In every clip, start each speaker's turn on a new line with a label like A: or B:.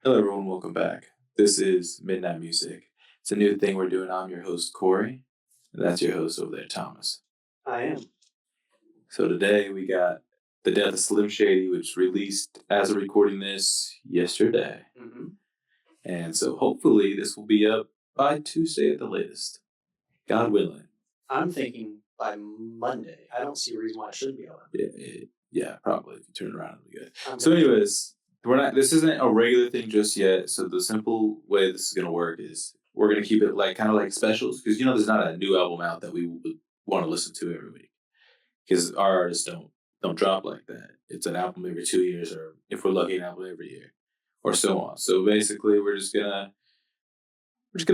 A: Hello, everyone. Welcome back. This is Midnight Music. It's a new thing we're doing. I'm your host, Corey. And that's your host over there, Thomas.
B: I am.
A: So today we got The Death of Slim Shady, which released as of recording this yesterday.
B: Mm-hmm.
A: And so hopefully this will be up by Tuesday at the latest. God willing.
B: I'm thinking by Monday. I don't see a reason why it shouldn't be on.
A: Yeah, probably. If you turn it around, it'll be good. So, anyways, this isn't a regular thing just yet. So the simple way this is gonna work is we're gonna keep it like kind of like specials because there's not a new album out that we would want to listen to every week because our artists don't drop like that. It's an album every 2 years, or if we're lucky, an album every year, or so on. So basically, we're just gonna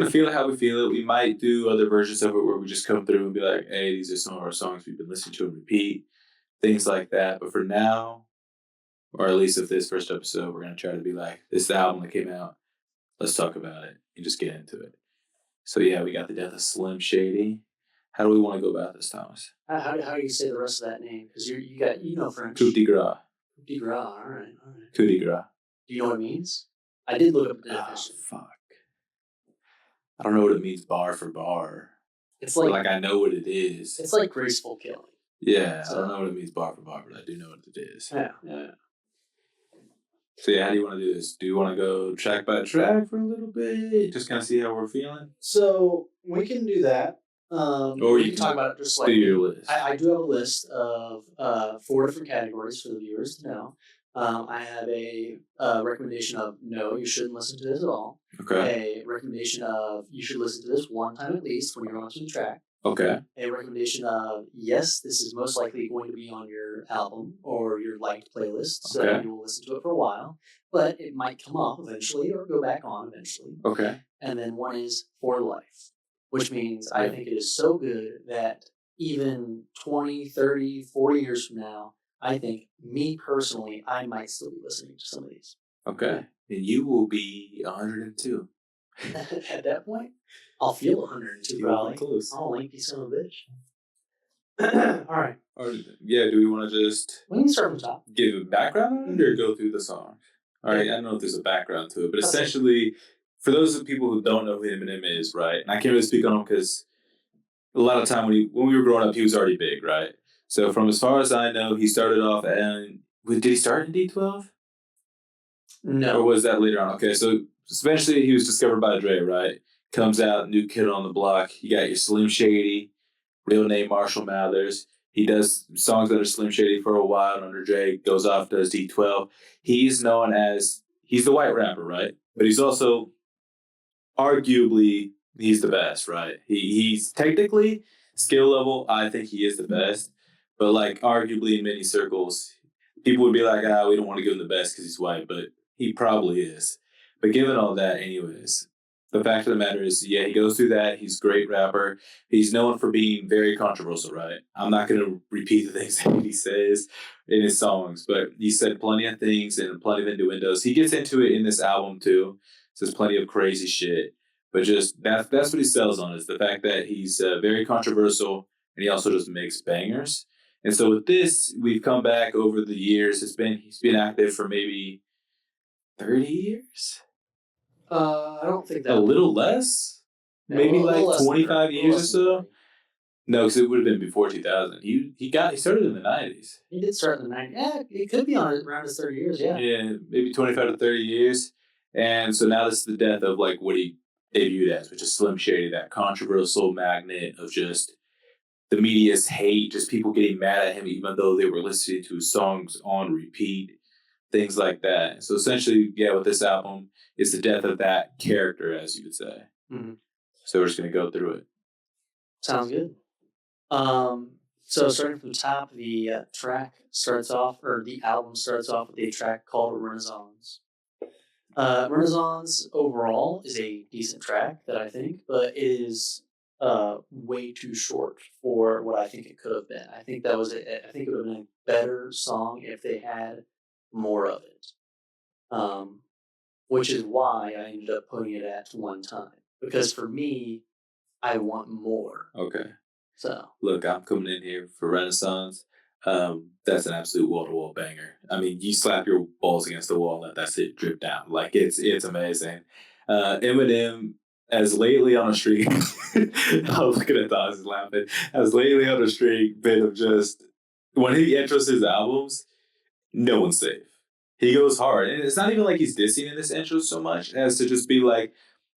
A: feel it how we feel it. We might do other versions of it where we just come through and be like, "Hey, these are some of our songs we've been listening to and repeat," things like that. But for now, or at least if this first episode, we're gonna try to be like, "This is the album that came out. Let's talk about it and just get into it." So yeah, we got The Death of Slim Shady. How do we want to go about this, Thomas?
B: How do you say the rest of that name? Because you know French.
A: Coup de grace.
B: Coup de grace. All right.
A: Coup de grace.
B: Do you know what it means? I did look up the definition.
A: Fuck. I don't know what it means bar for bar.
B: It's
A: like I know what it is.
B: It's like graceful killing.
A: Yeah, I don't know what it means bar for bar, but I do know what it is.
B: Yeah.
A: So yeah, how do you want to do this? Do you want to go track by track for a little bit? Just kind of see how we're feeling?
B: So we can do that. Or you can talk about it just like
A: do your list.
B: I do have a list of 4 different categories for the viewers to know. I have a recommendation of no, you shouldn't listen to this at all.
A: Okay.
B: A recommendation of you should listen to this one time at least when you're going through the track.
A: Okay.
B: A recommendation of yes, this is most likely going to be on your album or your liked playlist, so you will listen to it for a while, but it might come off eventually or go back on eventually.
A: Okay.
B: And then one is for life, which means I think it is so good that even 20, 30, 40 years from now, I think, me personally, I might still be listening to some of these.
A: Okay. And you will be 102.
B: At that point, I'll feel 102 probably. Close. I'll lengthy son of a bitch. All right.
A: Yeah, do we want to just...
B: We can start from the top.
A: Give a background on it or go through the song? All right, I don't know if there's a background to it, but essentially, for those people who don't know who Eminem is, right, and I can't really speak on him because a lot of time when we were growing up, he was already big, right? So from as far as I know, he started off and... Did he start in D12?
B: No.
A: Or was that later on? Okay, so eventually he was discovered by Dre, right? Comes out, new kid on the block. You got your Slim Shady, real name Marshall Mathers. He does songs under Slim Shady for a while, and under Dre goes off, does D12. He's known as, he's the white rapper, right? But he's also, arguably, he's the best, right? He's technically, skill level, I think he is the best. But like, arguably in many circles, people would be like, we don't want to give him the best because he's white, but he probably is. But given all that, anyways, the fact of the matter is, yeah, he goes through that. He's a great rapper. He's known for being very controversial, right? I'm not going to repeat the things that he says in his songs, but he said plenty of things and plenty of innuendos. He gets into it in this album, too. Says plenty of crazy shit. But just that's what he sells on, is the fact that he's very controversial, and he also just makes bangers. And so with this, we've come back over the years. He's been active for maybe 30 years?
B: I don't think that.
A: A little less? Maybe like 25 years or so? No, because it would have been before 2000. He started in the 90s.
B: He did start in the 90s. Yeah, it could be on around his 30 years, yeah.
A: Yeah, maybe 25 to 30 years. And so now this is the death of like what he debuted as, which is Slim Shady, that controversial magnet of just the media's hate, just people getting mad at him even though they were listening to his songs on repeat, things like that. So essentially, yeah, with this album, it's the death of that character, as you would say.
B: Mm-hmm.
A: So we're just going to go through it.
B: Sounds good. So starting from the top, the track starts off, or the album starts off with a track called Renaissance. Renaissance overall is a decent track that I think, but it is way too short for what I think it could have been. I think it would have been a better song if they had more of it. Which is why I ended up putting it at one time. Because for me, I want more.
A: Okay.
B: So
A: look, I'm coming in here for Renaissance. That's an absolute wall to wall banger. I mean, you slap your balls against the wall, let that shit drip down. Like it's amazing. Eminem as lately on a streak. I was looking at Dawes laughing. As lately on a streak, been of just when he intros his albums, no one's safe. He goes hard, and it's not even like he's dissing in this intro so much as to just be like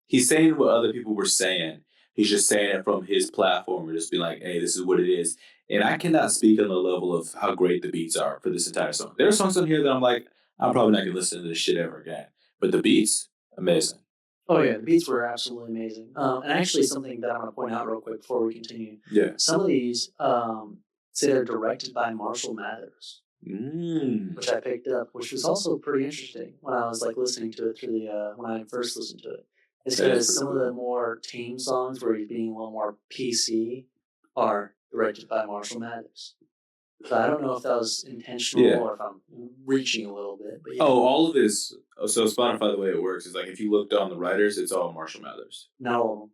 A: he's saying what other people were saying. He's just saying it from his platform and just be like, "Hey, this is what it is." And I cannot speak on the level of how great the beats are for this entire song. There are songs on here that I'm like, I'm probably not gonna listen to this shit ever again. But the beats, amazing.
B: Oh yeah, the beats were absolutely amazing. And actually, something that I'm going to point out real quick before we continue.
A: Yeah.
B: Some of these say they're directed by Marshall Mathers, which I picked up, which was also pretty interesting when I was like listening to it through the when I first listened to it. It's
A: That is
B: because
A: pretty
B: some of
A: cool.
B: the more tame songs where he's being a little more PC are directed by Marshall Mathers. So I don't know if that was intentional
A: Yeah.
B: or if I'm reaching a little bit. But yeah,
A: Oh, all of his. So Spotify, the way it works is like if you look down the writers, it's all Marshall Mathers.
B: not all of them.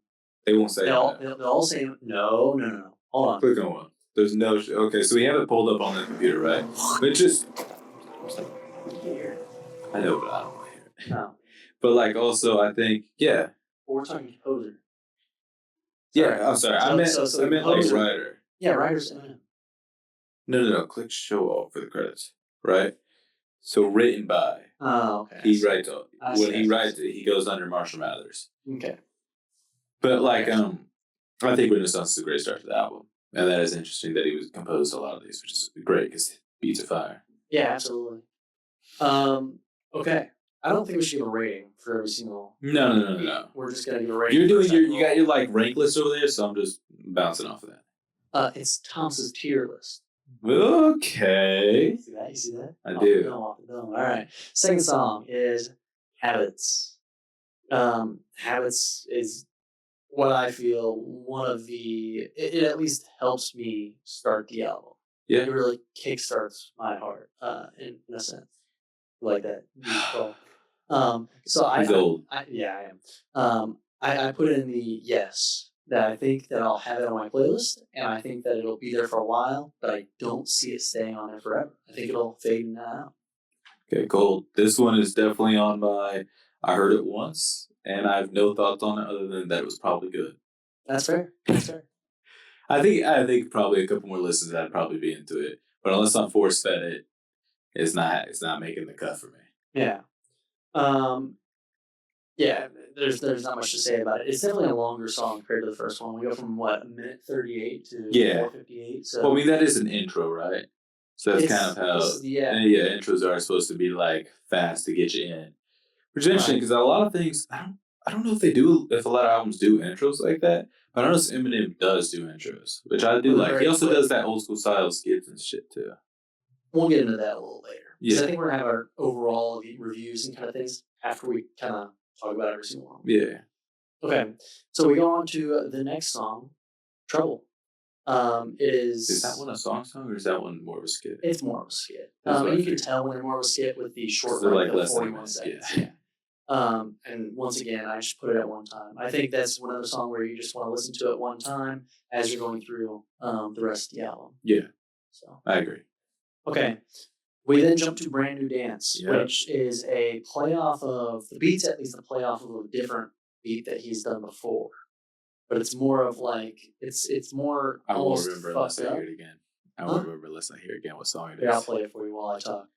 A: They won't say that.
B: They'll all say no. Hold on.
A: Click on one. There's no. Okay, so we have it pulled up on the computer, right? But just.
B: Here.
A: I know, but I don't want to hear it.
B: No.
A: But like, also, I think, yeah,
B: But we're talking composer.
A: yeah. I'm sorry. I meant like
B: composer-
A: writer.
B: Yeah, writers. Eminem.
A: No. Click show all for the credits, right? So written by.
B: Oh, okay.
A: He writes all.
B: I
A: When
B: see.
A: he writes it, he goes under Marshall Mathers.
B: Okay.
A: But like, I think Renaissance is a great start to the album, and that is interesting that he was composed a lot of these, which is great because beats are fire.
B: Yeah, absolutely. Okay. I don't think we should give a rating for every single.
A: No.
B: We're just gonna give a rating.
A: You're doing
B: for
A: you got your like rank list over there, so I'm just bouncing off of that.
B: It's Thomas's tier list.
A: Okay.
B: You see that?
A: I
B: Off
A: do.
B: the dome, off the dome. All right. Second song is Habits. Habits is what I feel one of the. It at least helps me start the album.
A: Yeah.
B: It really kickstarts my heart. In a sense, like that. So
A: He's old.
B: I am. I put in the yes that I think that I'll have it on my playlist, and I think that it'll be there for a while, but I don't see it staying on there forever. I think it'll fade in and out.
A: Okay, cool. This one is definitely on my. I heard it once, and I have no thoughts on it other than that it was probably good.
B: That's fair. That's fair.
A: I think probably a couple more listens I'd probably be into it, but unless I'm force fed it, it's not making the cut for me.
B: Yeah. Yeah, there's not much to say about it. It's definitely a longer song compared to the first one. We go from what, 1:38 to
A: Yeah.
B: 4:58. So
A: Well, I mean that is an intro, right? So that's kind of how intros are supposed to be like fast to get you in. Which is interesting because a lot of things I don't know if a lot of albums do intros like that, but I notice Eminem does do intros, which I do like. He also does that old school style skits and shit too.
B: We'll get into that a little later.
A: Yeah.
B: I think we're gonna have our overall reviews and kind of things after we kind of talk about every single one.
A: Yeah.
B: Okay, so we go on to the next song, Trouble. It is.
A: Is that one a song or is that one more of a skit?
B: It's more of a skit.
A: That's what I
B: And you can
A: figured.
B: tell when they're more of a skit with the short,
A: They're like
B: the
A: less than a
B: 41
A: minute,
B: seconds.
A: yeah.
B: And once again, I just put it at one time. I think that's one of the songs where you just want to listen to it one time as you're going through the rest of the album.
A: Yeah.
B: So
A: I agree.
B: okay. We then jump to Brand New Dance,
A: Yeah.
B: which is a playoff of the beats, at least a playoff of a different beat that he's done before. But it's more of like it's more.
A: I won't
B: almost
A: remember unless I
B: fucked
A: hear
B: up.
A: it again. I won't remember unless I hear again what song it is.
B: Yeah, I'll play it for you while I talk.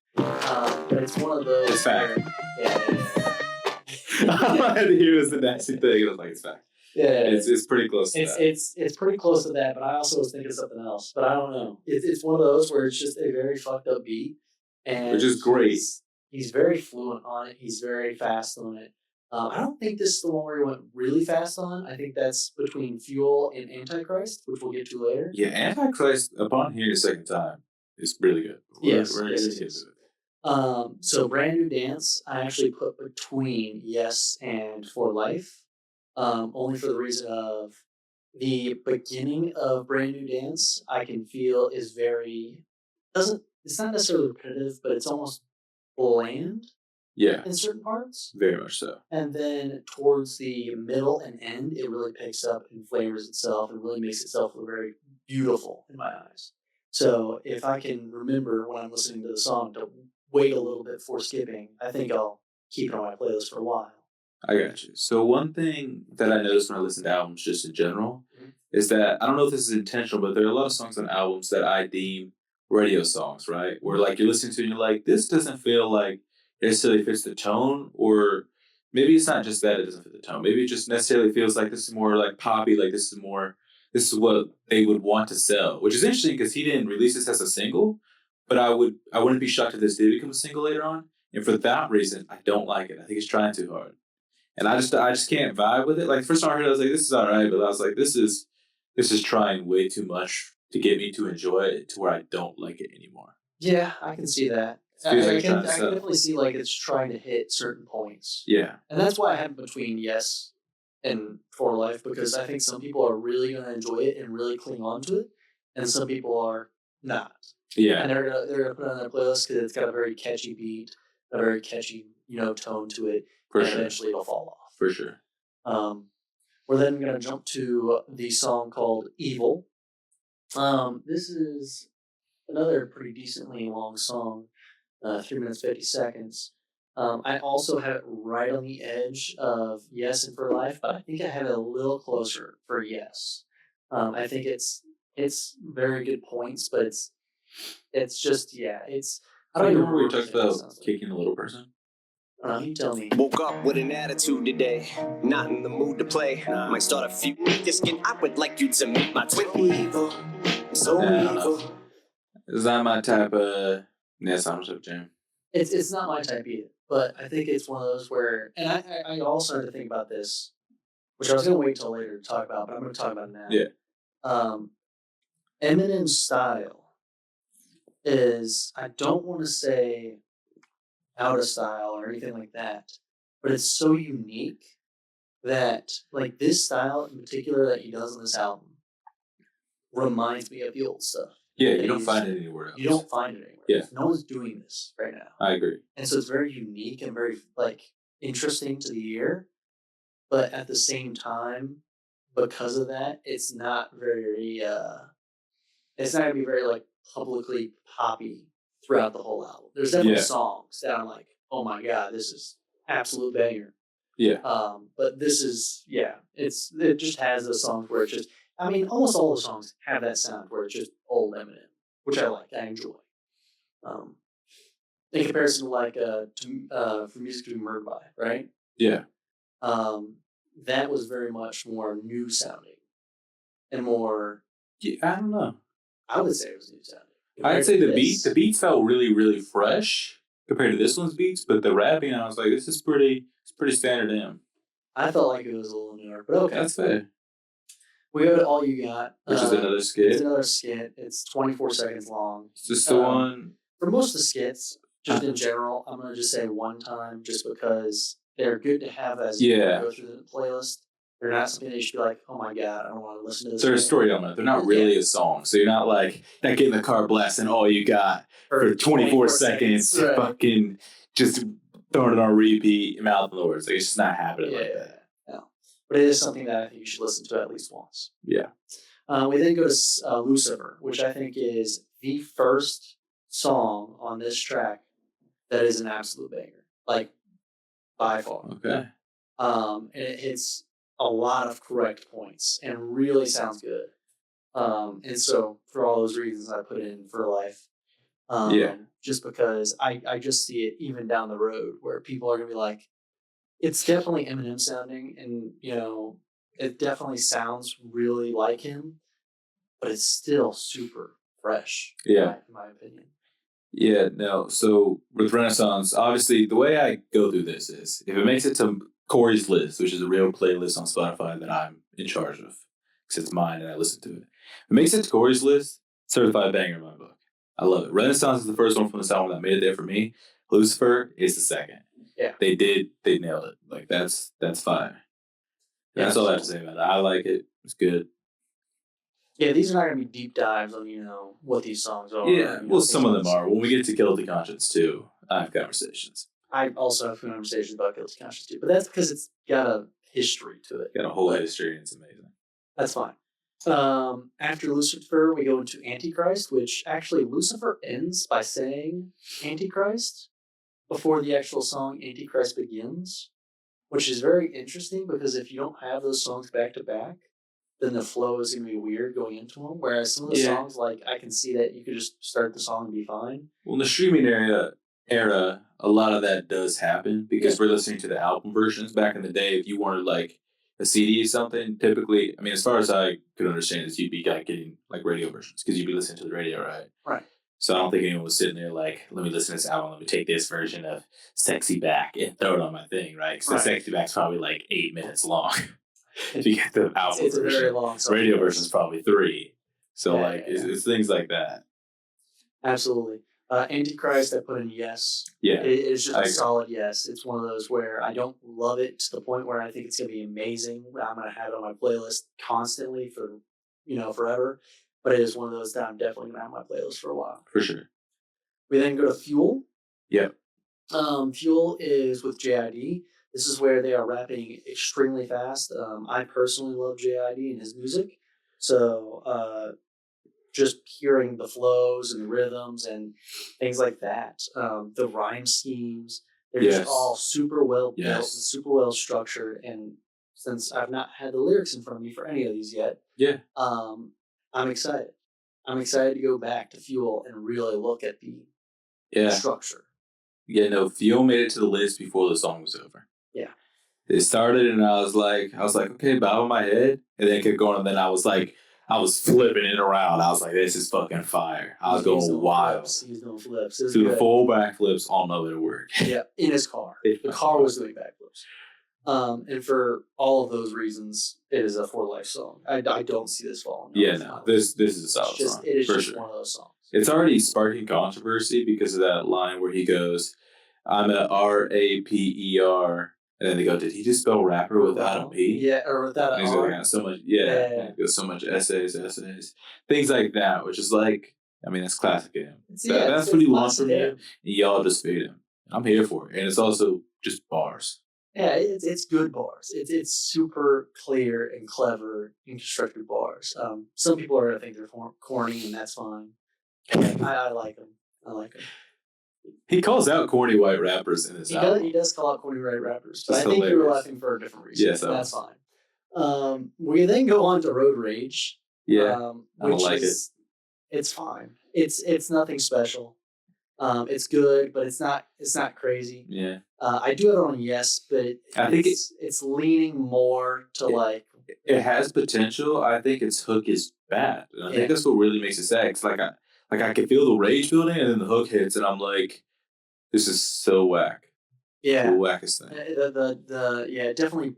B: But it's one of those.
A: It's fact.
B: Yeah.
A: All I had to hear was the nasty thing. And I was like, it's fact.
B: Yeah.
A: It's pretty close to that.
B: It's pretty close to that, but I also was thinking of something else. But I don't know. It's one of those where it's just a very fucked up beat, and
A: Which is great.
B: He's very fluent on it. He's very fast on it. I don't think this is the one where he went really fast on. I think that's between Fuel and Antichrist, which we'll get to later.
A: Yeah, Antichrist, upon hearing it a second time, is really good.
B: Yes.
A: Yes.
B: So Brand New Dance, I actually put between Yes and For Life, only for the reason of the beginning of Brand New Dance. I can feel is it's not necessarily repetitive, but it's almost bland.
A: Yeah.
B: In certain parts.
A: Very much so.
B: And then towards the middle and end, it really picks up and flavors itself and really makes itself look very beautiful in my eyes. So if I can remember when I'm listening to the song to wait a little bit before skipping, I think I'll keep it on my playlist for a while.
A: I got you. So one thing that I noticed when I listen to albums just in general
B: Mhm.
A: is that I don't know if this is intentional, but there are a lot of songs on albums that I deem radio songs, right? Where like you're listening to and you're like, this doesn't feel like it necessarily fits the tone, or maybe it's not just that it doesn't fit the tone. Maybe it just necessarily feels like this is more like poppy, like this is what they would want to sell. Which is interesting because he didn't release this as a single, but I wouldn't be shocked if this did become a single later on. And for that reason, I don't like it. I think he's trying too hard. And I just can't vibe with it. Like first time I heard it, I was like, this is all right, but I was like, this is trying way too much to get me to enjoy it to where I don't like it anymore.
B: Yeah, I can see that.
A: It feels like it's
B: I
A: trying to
B: can
A: sell.
B: definitely see like it's trying to hit certain points.
A: Yeah.
B: And that's why I have between Yes and For Life, because I think some people are really going to enjoy it and really cling on to it, and some people are not.
A: Yeah.
B: And they're gonna put it on their playlist because it's got a very catchy beat, a very catchy tone to it,
A: For
B: and
A: sure.
B: eventually it'll fall off.
A: For sure.
B: We're then gonna jump to the song called Evil. This is another pretty decently long song, 3 minutes 50 seconds. I also have it right on the edge of Yes and For Life, but I think I have it a little closer for Yes. I think it's very good points, but it's just it's I
A: I
B: don't
A: don't
B: even
A: remember we
B: remember
A: talked
B: what it
A: about
B: sounds like.
A: kicking a little person.
B: You tell me.
C: Woke up with an attitude today, not in the mood to play. Might start a few this skin. I would like you to meet my twin. Evil, so
A: Yeah, I don't know.
C: evil.
A: It's not my type of song type jam.
B: It's not my type either, but I think it's one of those where, and I also had to think about this, which I was going to wait till later to talk about, but I'm going to talk about it now.
A: Yeah.
B: Eminem's style is, I don't want to say out of style or anything like that, but it's so unique that like this style in particular that he does on this album reminds me of the old stuff.
A: Yeah,
B: that
A: you don't
B: he's-
A: find it anywhere else.
B: You don't find it anywhere.
A: Yeah.
B: No one's doing this right now.
A: I agree.
B: And so it's very unique and very like interesting to the ear, but at the same time, because of that, it's not very it's not gonna be very like publicly poppy throughout the whole album. There's definitely
A: Yeah.
B: songs that I'm like, oh my god, this is absolute banger.
A: Yeah.
B: But this is it just has those songs where it's just, I mean, almost all the songs have that sound where it's just old Eminem, which I like, I enjoy. In comparison to like for music to be murdered by, right?
A: Yeah.
B: That was very much more new sounding and more.
A: Yeah, I don't know.
B: I would say it was new sounding.
A: I'd say
B: compared to
A: the
B: this.
A: beats felt really, really fresh compared to this one's beats, but the rapping, I was like, it's pretty standard M.
B: I felt like it was a little newer, but okay.
A: That's fair.
B: We go to All You Got,
A: Which is another
B: It's
A: skit.
B: another skit. It's 24 seconds long.
A: It's just the one.
B: For most of the skits, just in general, I'm gonna just say one time, just because they're good to have as you
A: Yeah.
B: go through the playlist. They're not something that you should be like, oh my god, I don't want to listen to this.
A: They're a
B: again."
A: story element. They're not really a song. So you're not like, not getting the car blasting all you got for 24 seconds,
B: Right.
A: fucking just throwing it on repeat, mouth and words. Like, it's just not happening like
B: Yeah,
A: that.
B: no. But it is something that I think you should listen to at least once.
A: Yeah.
B: We then go to Lucifer, which I think is the first song on this track that is an absolute banger, like by far.
A: Okay.
B: And it hits a lot of correct points and really sounds good. And so for all those reasons, I put in For Life.
A: Yeah.
B: Just because I just see it even down the road where people are gonna be like, it's definitely Eminem sounding, and it definitely sounds really like him, but it's still super fresh.
A: Yeah.
B: In my opinion.
A: Yeah, no. So with Renaissance, obviously the way I go through this is if it makes it to Corey's list, which is a real playlist on Spotify that I'm in charge of, because it's mine and I listen to it. If it makes it to Corey's list, certified banger in my book. I love it. Renaissance is the first one from this album that made it there for me. Lucifer is the second.
B: Yeah.
A: They nailed it. Like that's fire. That's all I have to say about it. I like it. It's good.
B: Yeah, these are not gonna be deep dives on what these songs are.
A: Yeah, well, some of them are. When we get to Guilty Conscience too, I have conversations.
B: I also have conversations about Guilty Conscience too, but that's because it's got a history to it.
A: Got a whole history and it's amazing.
B: That's fine. After Lucifer, we go into Antichrist, which actually Lucifer ends by saying Antichrist before the actual song Antichrist begins, which is very interesting because if you don't have those songs back to back, then the flow is going to be weird going into them. Whereas some of the songs, like, I can see that you could just start the song and be fine.
A: Well, in the streaming era, a lot of that does happen because we're listening to the album versions. Back in the day, if you wanted like a CD or something, typically, I mean, as far as I could understand, is you'd be like getting like radio versions because you'd be listening to the radio, right?
B: Right.
A: So I don't think anyone was sitting there like, let me listen to this album, let me take this version of Sexy Back and throw it on my thing, right? Because the Sexy Back's probably like 8 minutes long. If you get the album
B: it's
A: version,
B: a very long song.
A: Radio version's probably 3. So it's things like that.
B: Absolutely. Antichrist, I put in yes.
A: Yeah.
B: It's just a solid yes. It's one of those where I don't love it to the point where I think it's going to be amazing. I'm going to have it on my playlist constantly for, forever. But it is one of those that I'm definitely going to have on my playlist for a while.
A: For sure.
B: We then go to Fuel.
A: Yep.
B: Fuel is with JID. This is where they are rapping extremely fast. I personally love JID and his music. So just hearing the flows and the rhythms and things like that, the rhyme schemes, they're just all super well built and super well structured. And since I've not had the lyrics in front of me for any of these yet, I'm excited. I'm excited to go back to Fuel and really look at the structure.
A: Yeah, no, Fuel made it to the list before the song was over.
B: Yeah.
A: It started and I was like, okay, bow in my head. And then it kept going. And then I was flipping it around. I was like, this is fucking fire. I was going wild.
B: He's doing flips.
A: Do the full backflips on the way to work.
B: Yeah, in his car. The car was doing backflips. And for all of those reasons, it is a for life song. I don't see this falling.
A: Yeah, no, this is a solid song.
B: It is just one of those songs.
A: It's already sparking controversy because of that line where he goes, I'm a RAPER. And then they go, did he just spell rapper without a P?
B: Yeah, or without an R.
A: Got so much, goes so much essays, things like that, which is like, I mean, that's classic him. That's what he wants from you. Y'all just feed him. I'm here for it. And it's also just bars.
B: Yeah, it's good bars. It's super clear and clever and constructed bars. Some people are going to think they're corny, and that's fine. I like them.
A: He calls out corny white rappers in his album.
B: He does call out corny white rappers, but I think you were laughing for a different reason. Yes, that's fine. We then go on to Road Rage.
A: Yeah, I don't like it.
B: It's fine. It's nothing special. It's good, but it's not crazy.
A: Yeah.
B: I do have it on yes, but I think it's leaning more to
A: it has potential. I think its hook is bad. And I think that's what really makes it sad. It's I can feel the rage building, and then the hook hits, and I'm like, this is so whack.
B: Yeah.
A: The wackest thing.
B: It definitely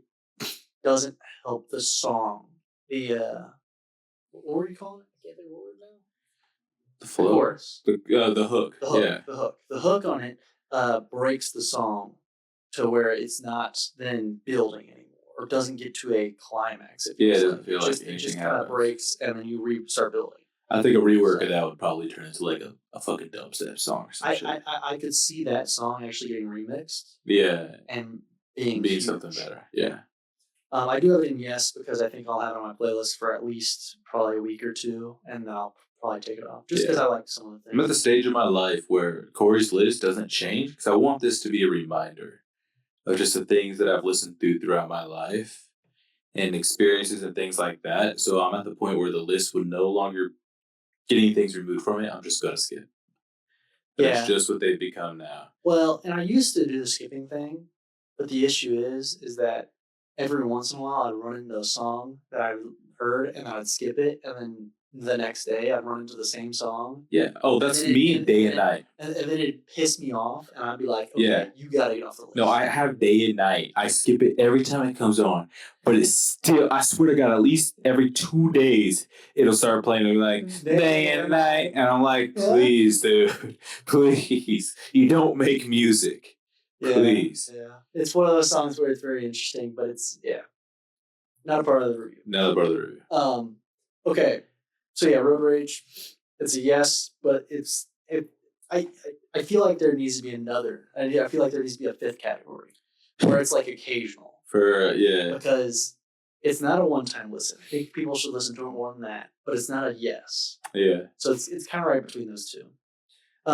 B: doesn't help the song. What were you calling it? I can't think of what word now.
A: The flow.
B: The chorus.
A: The hook.
B: The hook. The hook on it breaks the song to where it's not then building anymore, or doesn't get to a climax.
A: It doesn't feel like
B: it just kind of breaks, and then you start building.
A: I think a rework of that would probably turn into like a fucking dubstep song or something.
B: I could see that song actually getting remixed.
A: Yeah.
B: And being
A: something better. Yeah.
B: I do have it in yes because I think I'll have it on my playlist for at least probably a week or two, and then I'll probably take it off just because I like some of the things.
A: I'm at the stage of my life where Corey's list doesn't change because I want this to be a reminder of just the things that I've listened to throughout my life and experiences and things like that. So I'm at the point where the list would no longer getting things removed from it. I'm just going to skip. That's just what they've become now.
B: Well, and I used to do the skipping thing, but the issue is that every once in a while I'd run into a song that I heard and I'd skip it, and then the next day I'd run into the same song.
A: Yeah. Oh, that's me day and night.
B: And then it'd piss me off, and I'd be like, okay, you gotta get off the list.
A: No, I have day and night. I skip it every time it comes on, but it's still, I swear to God, at least every 2 days it'll start playing and be like, day and night. And I'm like, please, dude, please. You don't make music. Please.
B: Yeah. It's one of those songs where it's very interesting, but it's, not a part of the review.
A: Not a part of the review.
B: Okay. So Road Rage, it's a yes, but I feel like there needs to be another. I feel like there needs to be a fifth category where it's like occasional.
A: Because
B: it's not a one-time listen. I think people should listen to it more than that, but it's not a yes.
A: Yeah.
B: So it's kind of right between those two.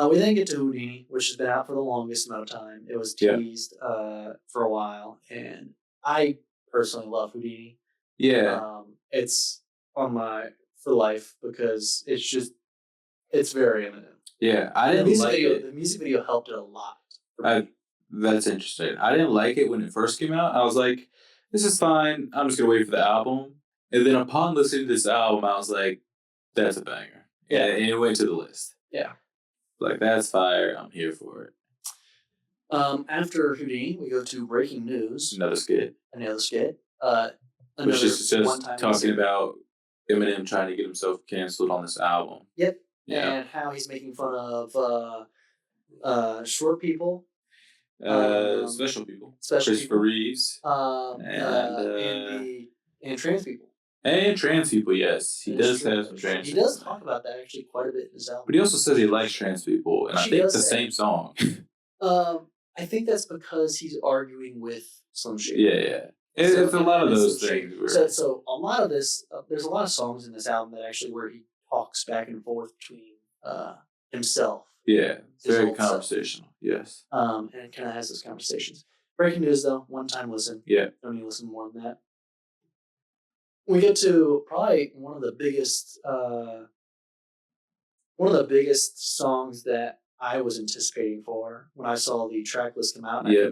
B: We then get to Houdini, which has been out for the longest amount of time. It was teased for a while, and I personally love Houdini.
A: Yeah.
B: It's on my for life because it's very Eminem.
A: Yeah. I didn't like it.
B: The music video helped it a lot.
A: That's interesting. I didn't like it when it first came out. I was like, this is fine. I'm just going to wait for the album. And then upon listening to this album, I was like, that's a banger.
B: Yeah.
A: And it went to the list.
B: Yeah.
A: Like, that's fire. I'm here for it.
B: After Houdini, we go to Breaking News.
A: Another skit. Which is just talking about Eminem trying to get himself canceled on this album.
B: Yep.
A: Yeah.
B: And how he's making fun of short people.
A: Special people. Christopher Reeves.
B: And trans people.
A: And trans people, yes. He does have some trans people.
B: He does talk about that actually quite a bit in his album.
A: But he also says he likes trans people. And I think it's the same song.
B: I think that's because he's arguing with Slim Shady.
A: Yeah. It's a lot of those things.
B: So a lot of this, there's a lot of songs in this album that actually where he talks back and forth between himself.
A: Yeah, very conversational. Yes.
B: And it kind of has those conversations. Breaking News, though, one-time listen.
A: Yeah.
B: Don't need to listen more than that. We get to probably one of the biggest songs that I was anticipating for when I saw the track list come out.
A: Yeah,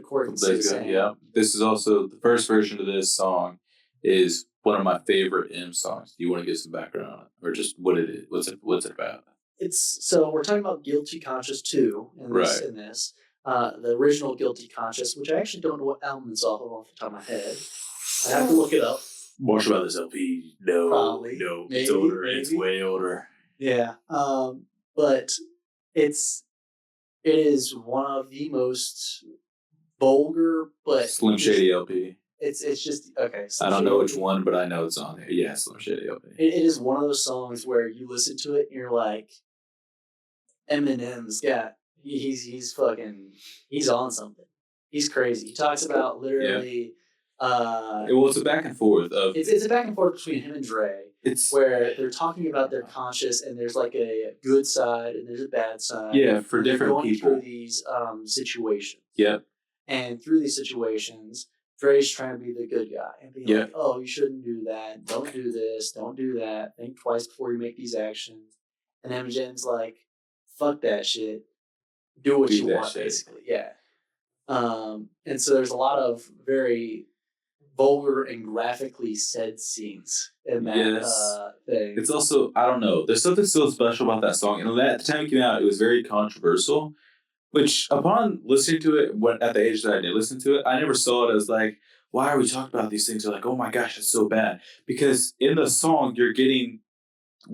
A: yeah. This is also the first version of this song is one of my favorite M songs. Do you want to give some background on it, or just what it is? What's it about?
B: So we're talking about Guilty Conscious 2 in this. The original Guilty Conscious, which I actually don't know what album it's off the top of my head. I have to look it up.
A: Marshall Mathers LP? No,
B: probably.
A: No, maybe, it's older. Maybe. It's way older.
B: Yeah, but it is one of the most vulgar, but
A: Slim Shady LP.
B: It's just okay.
A: I don't know which one, but I know it's on there. Yeah, Slim Shady LP.
B: It is one of those songs where you listen to it and you're like, Eminem's got he's on something. He's crazy. He talks about literally.
A: Well, it's a back and forth of.
B: It's a back and forth between him and Dre. It's where they're talking about their conscious, and there's like a good side and there's a bad side.
A: Yeah, for different people.
B: Through these situations.
A: Yep.
B: And through these situations, Dre's trying to be the good guy and be like, "Oh, you shouldn't do that. Don't do this. Don't do that. Think twice before you make these actions." And Eminem's like, "Fuck that shit. Do what you want, basically." Yeah. And so there's a lot of very vulgar and graphically said scenes in that thing.
A: It's also, I don't know, there's something so special about that song. And at the time it came out, it was very controversial, which upon listening to it, at the age that I did listen to it, I never saw it as like, why are we talking about these things? Or like, oh my gosh, it's so bad. Because in the song, you're getting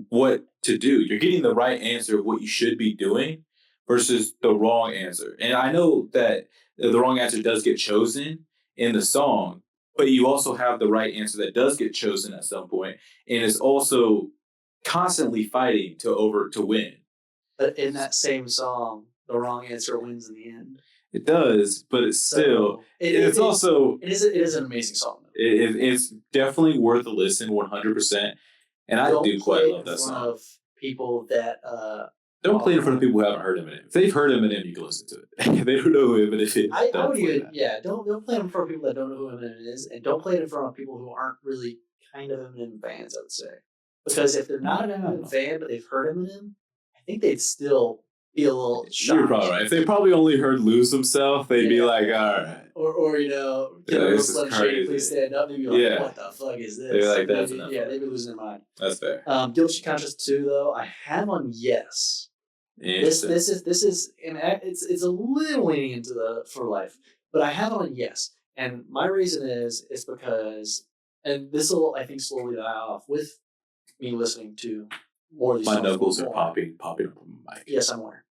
A: what to do. You're getting the right answer of what you should be doing versus the wrong answer. And I know that the wrong answer does get chosen in the song, but you also have the right answer that does get chosen at some point, and is also constantly fighting to win.
B: But in that same song, the wrong answer wins in the end.
A: It does, but it's still. It is
B: an amazing song.
A: It's definitely worth a listen, 100%. And I do quite love that song.
B: Of people that
A: don't play it in front of people who haven't heard Eminem. If they've heard Eminem, you can listen to it. If they don't know who Eminem is.
B: Don't play it in front of people that don't know who Eminem is, and don't play it in front of people who aren't really kind of Eminem fans, I would say. Because if they're not an Eminem fan, but they've heard Eminem, I think they'd still be a little shocked.
A: You're probably right. If they probably only heard Lose Himself, they'd be like, all right.
B: Or Slim Shady, please stand up. They'd be like, what the fuck is this?
A: They're like, that's enough.
B: Yeah, they'd be losing their mind.
A: That's fair.
B: Guilty Conscious 2, though, I have on yes. This is and it's a little leaning into the for life, but I have on yes, and my reason is because, and this will I think slowly die off with me listening to more of these.
A: My knuckles are popping up from my mic.
B: Yes, I'm aware.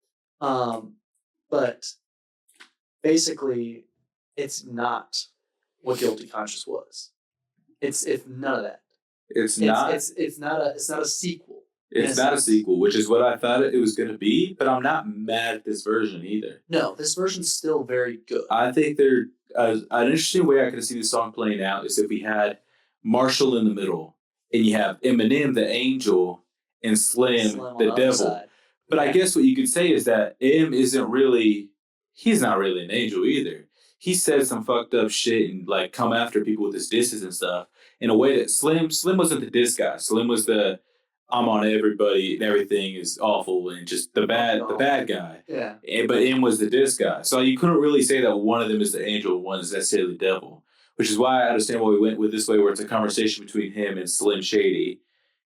B: But basically, it's not what Guilty Conscious was. It's none of that.
A: It's not
B: a sequel.
A: It's not a sequel, which is what I thought it was going to be, but I'm not mad at this version either.
B: No, this version's still very good.
A: I think an interesting way I could see the song playing out is if we had Marshall in the middle, and you have Eminem, the angel, and Slim
B: on
A: the
B: other
A: devil.
B: side.
A: But I guess what you could say is that M isn't really, he's not really an angel either. He said some fucked up shit and like come after people with his disses and stuff in a way that Slim wasn't the diss guy. Slim was the I'm on everybody and everything is awful and just the bad guy.
B: Yeah.
A: But M was the diss guy. So you couldn't really say that one of them is the angel and one is necessarily the devil. Which is why I understand why we went with this way where it's a conversation between him and Slim Shady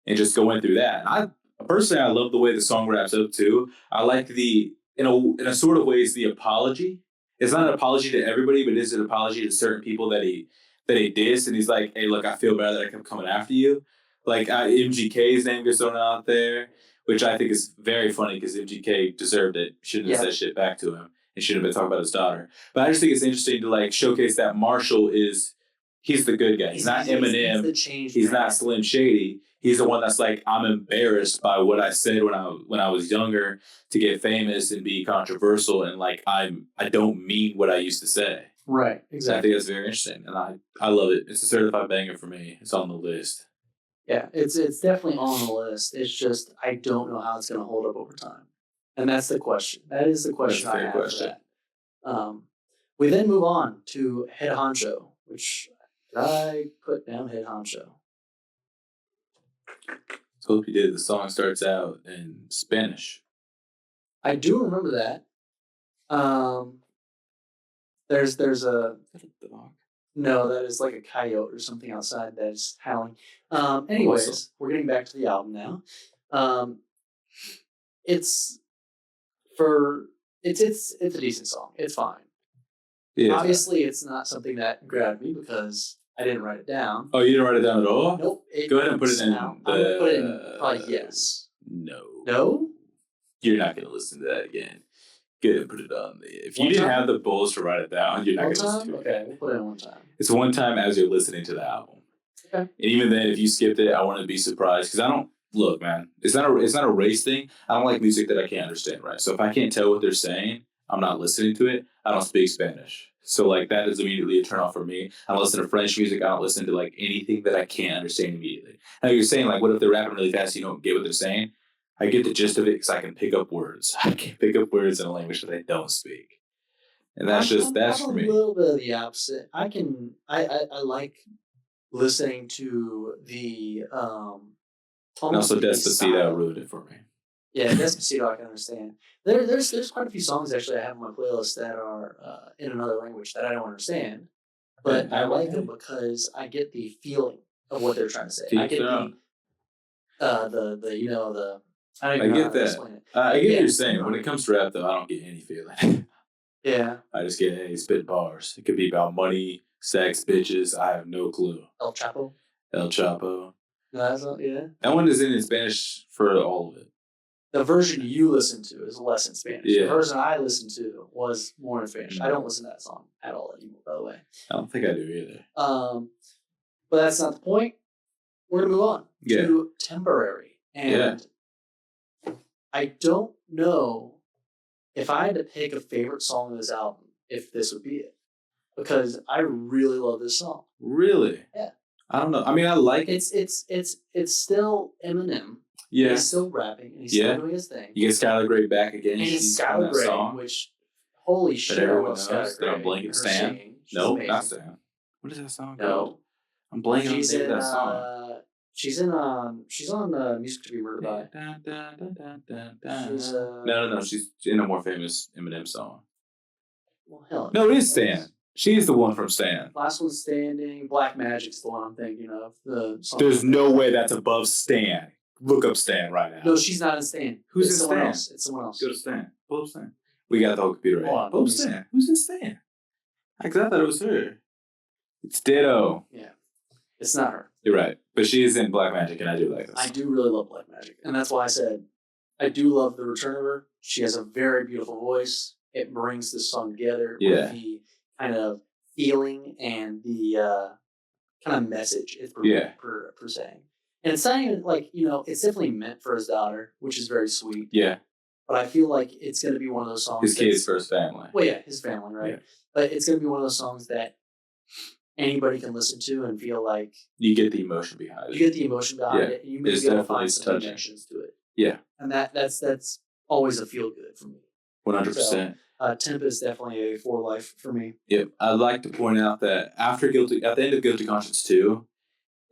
A: and just going through that. And personally, I love the way the song wraps up too. I like in a sort of way, it's the apology. It's not an apology to everybody, but it is an apology to certain people that he dissed. And he's like, hey, look, I feel bad that I kept coming after you. Like MGK's name gets thrown out there, which I think is very funny because MGK deserved it. Shouldn't have said shit back to him. He shouldn't have been talking about his daughter. But I just think it's interesting to like showcase that Marshall he's the good guy. He's not Eminem. He's not Slim Shady. He's the one that's like, I'm embarrassed by what I said when I was younger to get famous and be controversial, and like I don't mean what I used to say.
B: Right, exactly.
A: I think that's very interesting, and I love it. It's a certified banger for me. It's on the list.
B: Yeah, it's definitely on the list. It's just I don't know how it's going to hold up over time, and that's the question. That is the question I have for that. We then move on to Head Honcho, which I put down Head Honcho.
A: So hope you did. The song starts out in Spanish.
B: I do remember that. There's a
A: dog.
B: No, that is like a coyote or something outside that is howling. Anyways,
A: awesome.
B: We're getting back to the album now. It's a decent song. It's fine.
A: Yeah,
B: obviously, it's not something that grabbed me because I didn't write it down.
A: Oh, you didn't write it down at all?
B: Nope.
A: Go ahead and put it in.
B: I'm gonna put it in probably yes.
A: No.
B: No?
A: You're not gonna listen to that again. Go ahead and put it on. If you
B: One
A: didn't
B: time?
A: have the balls to write it down, you're not
B: One
A: gonna
B: time?
A: listen to it.
B: Okay, we'll put it in one time.
A: It's one time as you're listening to the album.
B: Okay.
A: And even then, if you skipped it, I wouldn't be surprised because I don't look, man. It's not a race thing. I don't like music that I can't understand, right? So if I can't tell what they're saying, I'm not listening to it. I don't speak Spanish. So like that is immediately a turn off for me. I don't listen to French music. I don't listen to like anything that I can't understand immediately. Now you're saying like, what if they're rapping really fast and you don't get what they're saying? I get the gist of it because I can pick up words. I can pick up words in a language that I don't speak. And that's for me.
B: I'm a little bit of the opposite. I like listening to the
A: and also Despacito ruined it for me.
B: Yeah, Despacito I can understand. There's quite a few songs actually I have on my playlist that are in another language that I don't understand, but I like them because I get the feeling of what they're trying to say. I get I don't even know how to explain it.
A: I get what you're saying. When it comes to rap, though, I don't get any feeling.
B: Yeah.
A: I just get, hey, spit bars. It could be about money, sex, bitches. I have no clue.
B: El Chapo.
A: No,
B: that's not, yeah.
A: That one is in Spanish for all of it.
B: The version you listen to is less in Spanish.
A: Yeah.
B: The version I listened to was more in Spanish. I don't listen to that song at all anymore, by the way.
A: I don't think I do either.
B: But that's not the point. We're going to move on to Temporary. And I don't know if I had to pick a favorite song of this album, if this would be it. Because I really love this song.
A: Really?
B: Yeah.
A: I don't know. I mean, I like
B: it. It's still Eminem.
A: Yeah.
B: He's still rapping and he's still doing his thing.
A: You get Skylar Grey back again.
B: And it's Skylar Grey, which holy shit,
A: everyone knows. They're on Blanket Stan. No, not Stan. What is that song?
B: No.
A: I'm blanking on the name of that song.
B: She's on Music to Be Murdered By.
A: No. She's in a more famous Eminem song.
B: Well, hell.
A: No, it is Stan. She's the one from Stan.
B: Last One Standing. Black Magic's the one I'm thinking of.
A: There's no way that's above Stan. Look up Stan right now.
B: No, she's not in Stan.
A: Who's in
B: Stan?
A: It's
B: someone else.
A: Go to Stan. Pull up Stan. We got the whole computer right. Pull up Stan. Who's in Stan? I thought it was her. It's Ditto.
B: Yeah. It's not her.
A: You're right. But she is in Black Magic, and I do like this.
B: I do really love Black Magic. And that's why I said I do love the return of her. She has a very beautiful voice. It brings this song together with the kind of feeling and the kind of message it's per se. And it's not even like, it's definitely meant for his daughter, which is very sweet.
A: Yeah.
B: But I feel like it's going to be one of those songs.
A: His kids for his family.
B: Well, yeah, his family, right? Yeah. But it's going to be one of those songs that anybody can listen to and feel like
A: You get the emotion behind
B: you
A: it.
B: get the emotion behind
A: Yeah.
B: it, and you may
A: It's
B: be able to
A: definitely
B: find some
A: touching.
B: connections to it.
A: Yeah.
B: And that's always a feel good for me.
A: 100%.
B: Temp is definitely a for life for me.
A: Yep. I'd like to point out that at the end of Guilty Conscience 2,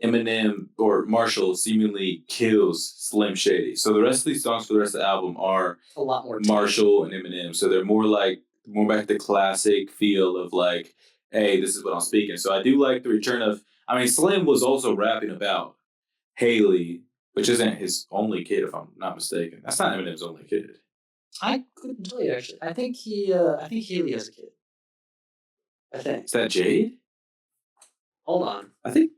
A: Eminem or Marshall seemingly kills Slim Shady. So the rest of these songs for the rest of the album are
B: A lot more
A: Marshall and Eminem. So they're more back to the classic feel of like, hey, this is what I'm speaking. So I do like the return of, I mean, Slim was also rapping about Haley, which isn't his only kid, if I'm not mistaken. That's not Eminem's only kid.
B: I couldn't tell you actually. I think Haley has a kid. I think.
A: Is that Jade?
B: Hold on,
A: I think,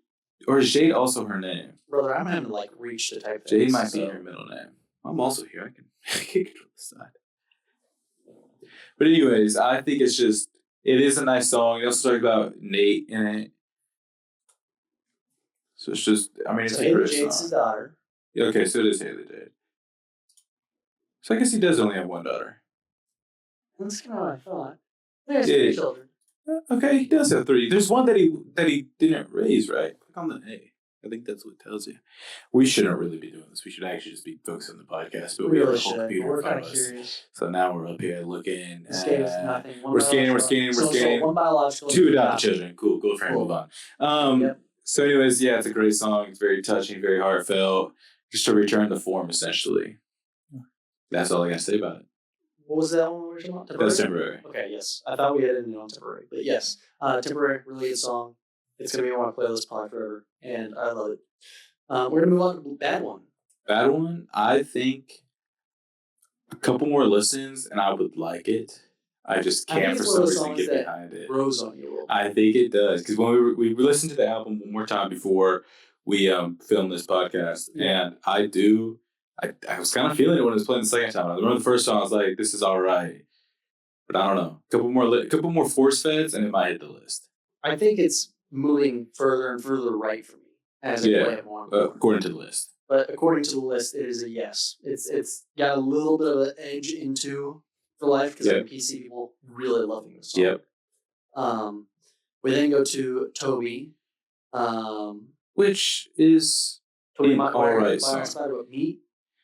A: or is Jade also her name?
B: brother. I'm having to like reach to type.
A: Jade
B: things,
A: might be
B: so-
A: her middle name. I'm also here. I can control the side. But anyways, I think it is a nice song. They also talk about Nate in it. So it's just, I mean, it's
B: So
A: a
B: Haley
A: great
B: Jade's
A: song.
B: his daughter.
A: Yeah, okay, so it is Haley Jade. So I guess he does only have one daughter.
B: That's kind of what I thought. There's
A: Yeah.
B: 3 children.
A: Okay, he does have 3. There's one that he didn't raise, right? Click on the A. I think that's what it tells you. We shouldn't really be doing this. We should actually just be focused on the podcast. But
B: We
A: have a
B: really
A: whole
B: should.
A: computer
B: We're
A: in front
B: kind
A: of
B: of
A: us.
B: curious.
A: So now we're up here looking.
B: This game is nothing.
A: We're scanning.
B: So one biological.
A: 2 adopted children. Cool. Go for it.
B: Cool.
A: Move on.
B: Yep.
A: So anyways, yeah, it's a great song. It's very touching, very heartfelt. Just to return to form, essentially. That's all I got to say about it.
B: What was that one we were talking about?
A: That's temporary.
B: Okay, yes. I thought we had it on temporary. But yes, temporary, really good song. It's going to be on my playlist probably forever. And I love it. We're going to move on to Bad One.
A: Bad One, I think a couple more listens and I would like it. I just
B: I think
A: can't for
B: it's
A: some
B: one of those
A: reason
B: songs
A: get
B: that
A: behind it.
B: Grows on you a little bit.
A: I think it does. Because when we listened to the album one more time before we filmed this podcast, and I was kind of feeling it when it was playing the second time. I remember the first song, I was like, this is all right. But I don't know. A couple more force feds and it might hit the list.
B: I think it's moving further and further right for me as I play it more and more.
A: According to the list.
B: But according to the list, it is a yes. It's got a little bit of an edge into For Life because I can see people really loving this song.
A: Yep.
B: We then go to Toby.
A: Which is
B: Toby
A: alright
B: song.
A: song.
B: About meat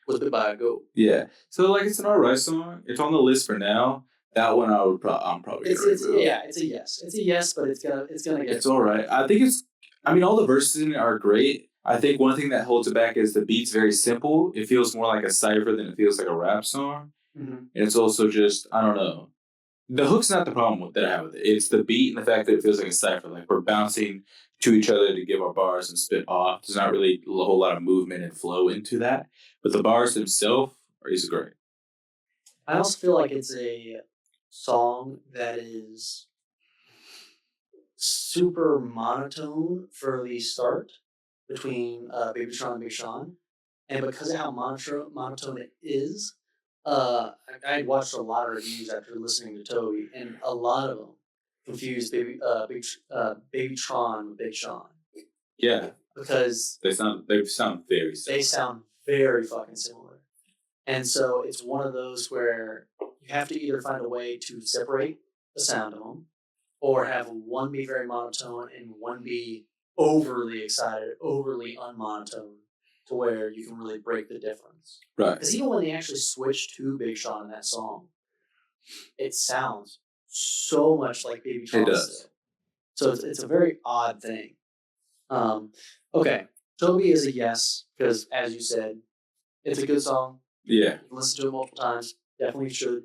B: was bit by a goat.
A: Yeah. So it's an alright song. It's on the list for now. That one I'm probably gonna remove.
B: It's a yes. It's a yes, but it's gonna get.
A: It's alright. I think all the verses in it are great. I think one thing that holds it back is the beat's very simple. It feels more like a cipher than it feels like a rap song.
B: Mm-hmm.
A: And it's also just, I don't know. The hook's not the problem that I have with it. It's the beat and the fact that it feels like a cipher. Like we're bouncing to each other to give our bars and spit off. There's not really a whole lot of movement and flow into that. But the bars themselves is great.
B: I also feel like it's a song that is super monotone for the start between Baby Tron and Big Sean. And because of how monotone it is, I watched a lot of reviews after listening to Toby, and a lot of them confused Baby Tron with Big Sean.
A: Yeah.
B: Because
A: they sound very similar.
B: They sound very fucking similar. And so it's one of those where you have to either find a way to separate the sound of them, or have one be very monotone and one be overly excited, overly unmonotone, to where you can really break the difference.
A: Right.
B: Because even when they actually switch to Big Sean in that song, it sounds so much like Baby Tron. It does. Still. So it's a very odd thing. Okay, Toby is a yes, because as you said, it's a good song.
A: Yeah.
B: You can listen to it multiple times. Definitely should.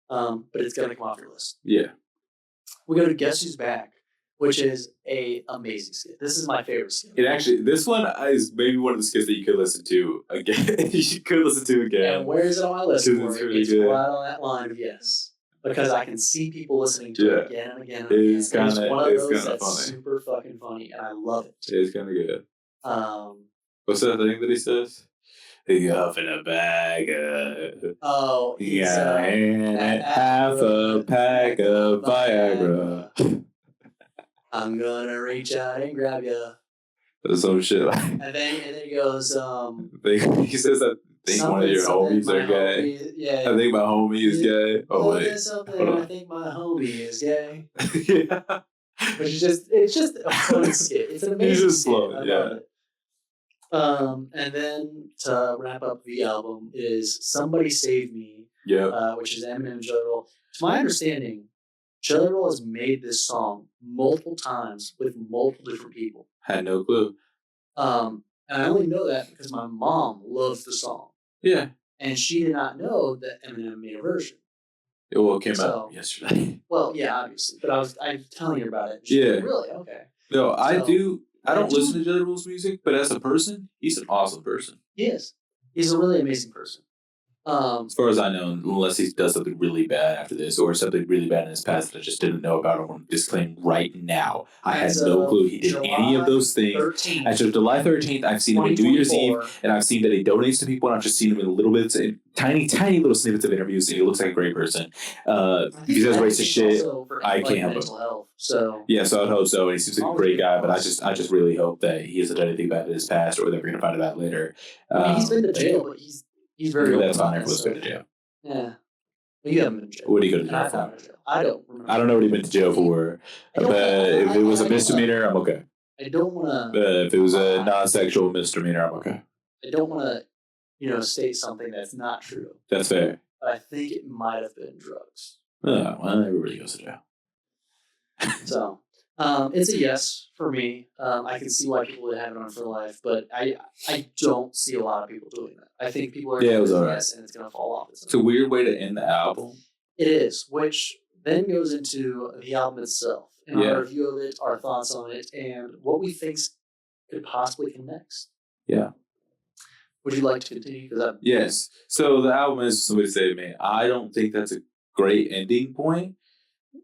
B: But it's going to come off your list.
A: Yeah.
B: We go to Guess Who's Back, which is a amazing skit. This is my favorite skit.
A: This one is maybe one of the skits that you could listen to again. You could listen to again.
B: And where is it on my list?
A: It's really good.
B: Right on that line of yes. Because I can see people listening to it again and again and again.
A: It's one of
B: those that's
A: funny.
B: super fucking funny, and I love it.
A: It's kind of good. What's that thing that he says? You huff in a bag of... and half a pack of Viagra.
B: I'm gonna reach out and grab you.
A: Some shit like...
B: And then he goes...
A: he says that I think one of your homies are gay.
B: Yeah.
A: I think my homie is gay. Oh, wait.
B: I think my homie is gay.
A: Yeah.
B: Which is it's just a fun skit. It's an amazing
A: He's just
B: skit.
A: slow,
B: I
A: yeah.
B: love it. And then to wrap up the album is Somebody Save Me, which is Eminem and Jelly Roll. To my understanding, Jelly Roll has made this song multiple times with multiple different people.
A: Had no clue.
B: And I only know that because my mom loves the song.
A: Yeah.
B: And she did not know that Eminem made a version.
A: It came out yesterday.
B: Well, yeah, obviously. But I was telling her about it.
A: Yeah.
B: Like, really? Okay.
A: No, I don't listen to Jelly Roll's music, but as a person, he's an awesome person.
B: He is. He's a really amazing person.
A: As far as I know, unless he does something really bad after this or something really bad in his past that I just didn't know about, I want to disclaim right now. I had no clue he did any of those things.
B: 13th,
A: As of July 13th, I've seen him on New Year's Eve, and I've seen that he donates to people, and I've just seen him in little bits, tiny little snippets of interviews, and he looks like a great person. If he says racist shit, I can't help him.
B: Health, so.
A: Yeah, so I'd hope so. And he seems like a great guy, but I just really hope that he hasn't done anything bad in his past, or that we're going to find out later.
B: I mean, he's been to jail, but he's very.
A: That's fine. Everyone's been to jail.
B: Yeah. Well, you haven't been to jail.
A: What did he go to jail for?
B: I don't remember.
A: I don't know what he went to jail for. But if it was a misdemeanor, I'm okay.
B: I don't want to.
A: If it was a non-sexual misdemeanor, I'm okay.
B: I don't want to, state something that's not true.
A: That's fair.
B: But I think it might have been drugs.
A: Oh, well, everybody goes to jail.
B: So, it's a yes for me. I can see why people would have it on for life, but I don't see a lot of people doing that. I think people are
A: it was all
B: yes, and it's going to fall off.
A: It's a weird way to end the album.
B: It is, which then goes into the album itself and our review of it, our thoughts on it, and what we think could possibly come next.
A: Yeah.
B: Would you like to continue?
A: Yes. So the album is Somebody Save Me. I don't think that's a great ending point.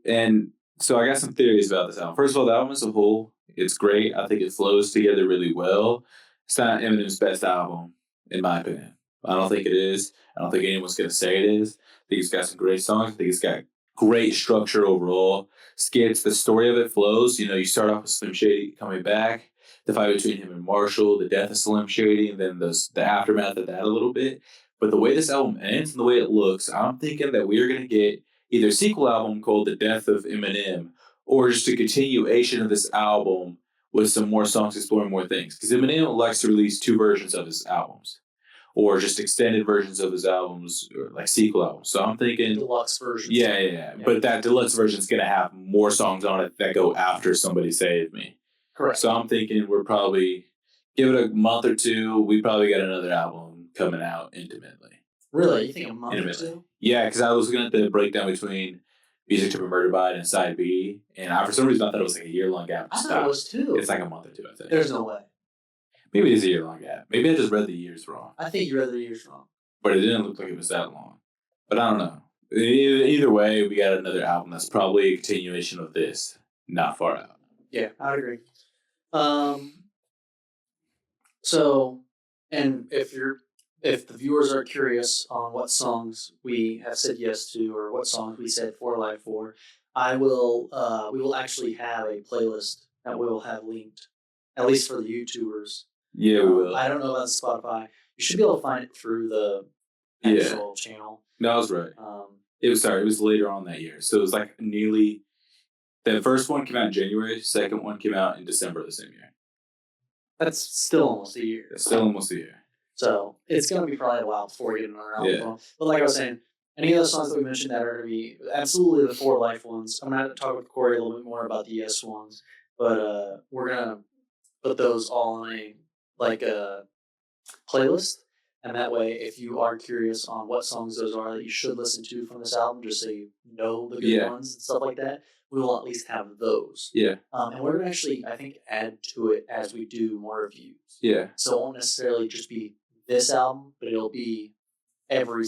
A: And so I got some theories about this album. First of all, the album as a whole, it's great. I think it flows together really well. It's not Eminem's best album, in my opinion. I don't think it is. I don't think anyone's going to say it is. I think it's got some great songs. I think it's got great structure overall. Skits, the story of it flows. You start off with Slim Shady coming back, the fight between him and Marshall, the death of Slim Shady, and then the aftermath of that a little bit. But the way this album ends and the way it looks, I'm thinking that we are going to get either a sequel album called The Death of Eminem, or just a continuation of this album with some more songs exploring more things. Because Eminem likes to release 2 versions of his albums, or just extended versions of his albums, or like sequel albums. So I'm thinking
B: deluxe version.
A: Yeah. But that deluxe version is going to have more songs on it that go after Somebody Save Me.
B: Correct.
A: So I'm thinking we're probably, give it a month or two, we probably got another album coming out intimately.
B: Really? You think a month or two?
A: Yeah, because I was looking at the breakdown between Music to Be Murdered By and Side B, and I, for some reason, I thought it was like a year-long gap.
B: I thought it was too.
A: It's like a month or two, I think.
B: There's no way.
A: Maybe it is a year-long gap. Maybe I just read the years wrong.
B: I think you read the years wrong.
A: But it didn't look like it was that long. But I don't know. Either way, we got another album that's probably a continuation of this, not far out.
B: Yeah, I agree. So, and if the viewers are curious on what songs we have said yes to or what songs we said for life for, we will actually have a playlist that we will have linked, at least for the YouTubers.
A: Yeah, we will.
B: I don't know about Spotify. You should be able to find it through the actual channel.
A: No, I was right. It was later on that year. So it was like nearly, the first one came out in January, second one came out in December of the same year.
B: That's still almost a year.
A: It's still almost a year.
B: So it's going to be probably a while before we get another album. Yeah. But like I was saying, any of the songs that we mentioned that are going to be absolutely the 4 life ones. I'm going to talk with Corey a little bit more about the yes ones, but we're going to put those all in a playlist. And that way, if you are curious on what songs those are that you should listen to from this album, just so you know the good ones and stuff like that, we will at least have those.
A: Yeah.
B: And we're going to actually, I think, add to it as we do more reviews.
A: Yeah.
B: So it won't necessarily just be this album, but it'll be every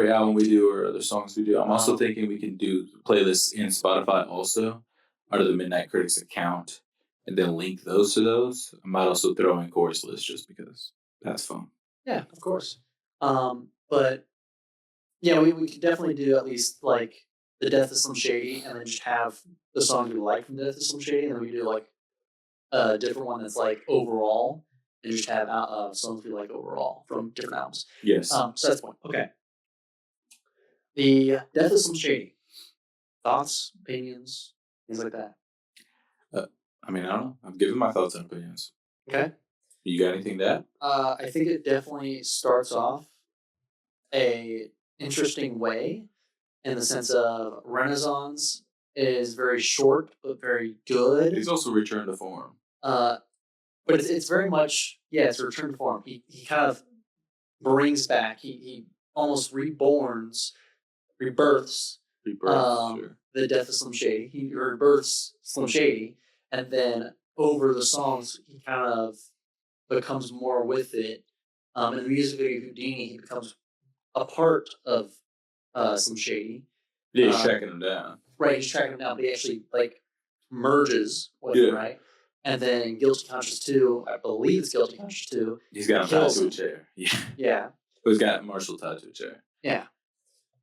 A: album we do or other songs we do. I'm also thinking we can do playlists in Spotify also under the Midnight Critics account and then link those to those. I might also throw in Corey's list just because that's fun.
B: Yeah, of course. But yeah, we could definitely do at least like The Death of Slim Shady and then just have the songs we like from The Death of Slim Shady, and then we could do like a different one that's like overall, and just have songs we like overall from different albums.
A: Yes.
B: So that's the point. Okay. The Death of Slim Shady. Thoughts, opinions, things like that.
A: I mean, I don't know. I'm giving my thoughts and opinions.
B: Okay.
A: You got anything to add?
B: I think it definitely starts off a interesting way in the sense of Renaissance is very short but very good.
A: He's also returned to form.
B: But it's very much it's a return to form. He kind of brings back. He almost rebirths
A: Sure.
B: the death of Slim Shady. He rebirths Slim Shady, and then over the songs, he kind of becomes more with it. In the music video Houdini, he becomes a part of Slim Shady.
A: Yeah, he's tracking him down.
B: Right, he's tracking him down, but he actually merges with him, right? And then Guilty Conscious 2, I believe it's Guilty Conscious 2.
A: He's got him tied to a chair. Yeah.
B: Yeah.
A: He's got Marshall tied to a chair.
B: Yeah.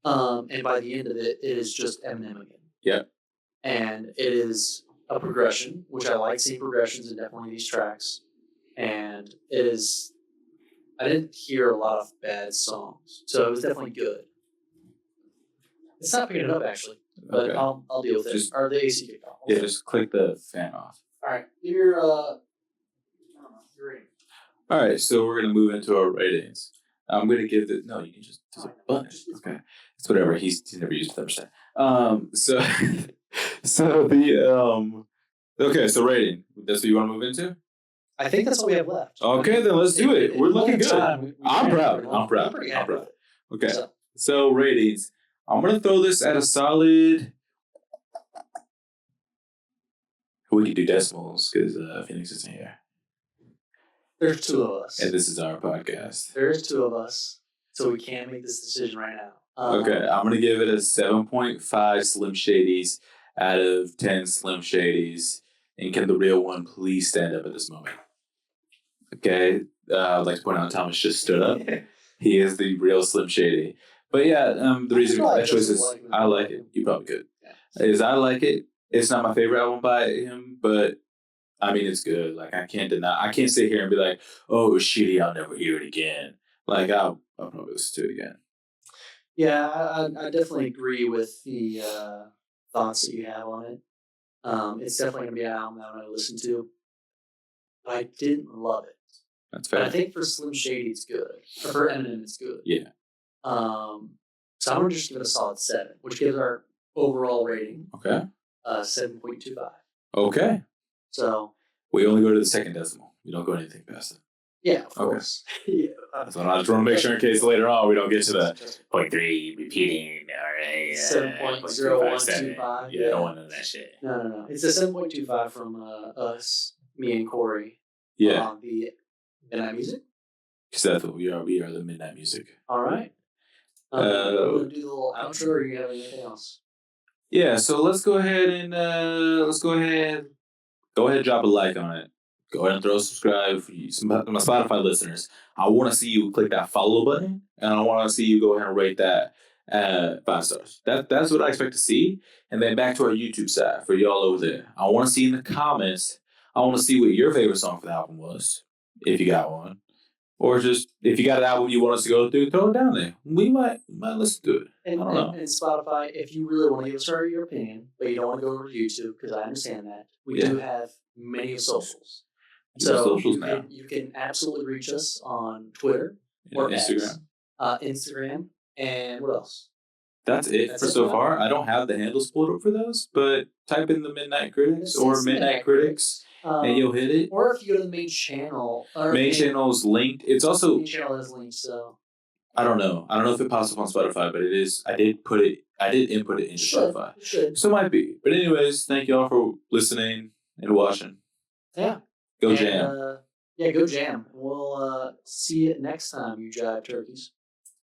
B: And by the end of it, it is just Eminem again.
A: Yeah.
B: And it is a progression, which I like seeing progressions in definitely these tracks. And it is, I didn't hear a lot of bad songs, so it was definitely good. It's not picking it up actually, but
A: Okay.
B: I'll deal with it. Or the AC kicked off.
A: Yeah, just click the fan off.
B: All right, give your rating.
A: All right, so we're gonna move into our ratings. I'm gonna give it. No, you can just do a button. Okay, it's whatever. He's never used the thermostat. Okay, so rating. That's what you want to move into?
B: I think that's all we have left.
A: Okay, then let's do it. We're looking good.
B: I'm
A: proud. I'm proud. Okay, so ratings. I'm gonna throw this at a solid. We can do decimals because Phoenix isn't here.
B: There's two of us.
A: And this is our podcast.
B: There's two of us, so we can't make this decision right now.
A: Okay, I'm going to give it a 7.5 Slim Shadys out of 10 Slim Shadys. And can the real one please stand up at this moment? Okay, I'd like to point out Thomas just stood up. He is the real Slim Shady. But yeah, the reason that choice is I like it. You probably could. Yeah. Is I like it. It's not my favorite album by him, but I mean, it's good. Like, I can't deny. I can't sit here and be like, oh, it was shitty. I'll never hear it again. Like, I'll probably listen to it again.
B: Yeah, I definitely agree with the thoughts that you have on it. It's definitely going to be an album that I'm going to listen to. But I didn't love it.
A: That's fair.
B: But I think for Slim Shady, it's good. Or for Eminem, it's good.
A: Yeah.
B: So I'm going to just give it a solid 7, which gives our overall rating.
A: Okay.
B: 7.25.
A: Okay.
B: So
A: we only go to the second decimal. We don't go anything past it.
B: Yeah, of course. Yeah.
A: So I just want to make sure in case later on we don't get to the 0.3 repeating or
B: 7.0125.
A: Yeah, I don't want none of that shit.
B: No. It's a 7.25 from us, me and Corey.
A: Yeah.
B: On the Midnight Music.
A: Because that's what we are. We are the Midnight Music.
B: All right. You want to do the little outro, or do you have anything else?
A: Yeah, so let's go ahead and drop a like on it. Go ahead and throw a subscribe for you, my Spotify listeners. I want to see you click that follow button, and I want to see you go ahead and rate that 5 stars. That's what I expect to see. And then back to our YouTube side for y'all over there. I want to see in the comments. I want to see what your favorite song for the album was, if you got one, or just if you got an album you want us to go through, throw it down there. We might listen to it.
B: And,
A: I don't know.
B: And Spotify, if you really want to give us your opinion, but you don't want to go over to YouTube, because I understand that, we do have many socials. So you can absolutely reach us on Twitter or
A: Instagram.
B: Instagram, and what else?
A: That's it for so far. I don't have the handles pulled up for those, but type in the Midnight Critics or Midnight Critics, and you'll hit it.
B: Or if you go to the main channel.
A: Main channel is linked. It's also...
B: Main channel is linked, so...
A: I don't know. I don't know if it pops up on Spotify, but it is... I did input it into Spotify. So it might be. But anyways, thank y'all for listening and watching.
B: Yeah.
A: Go jam.
B: Go jam. We'll see you next time, you jive turkeys.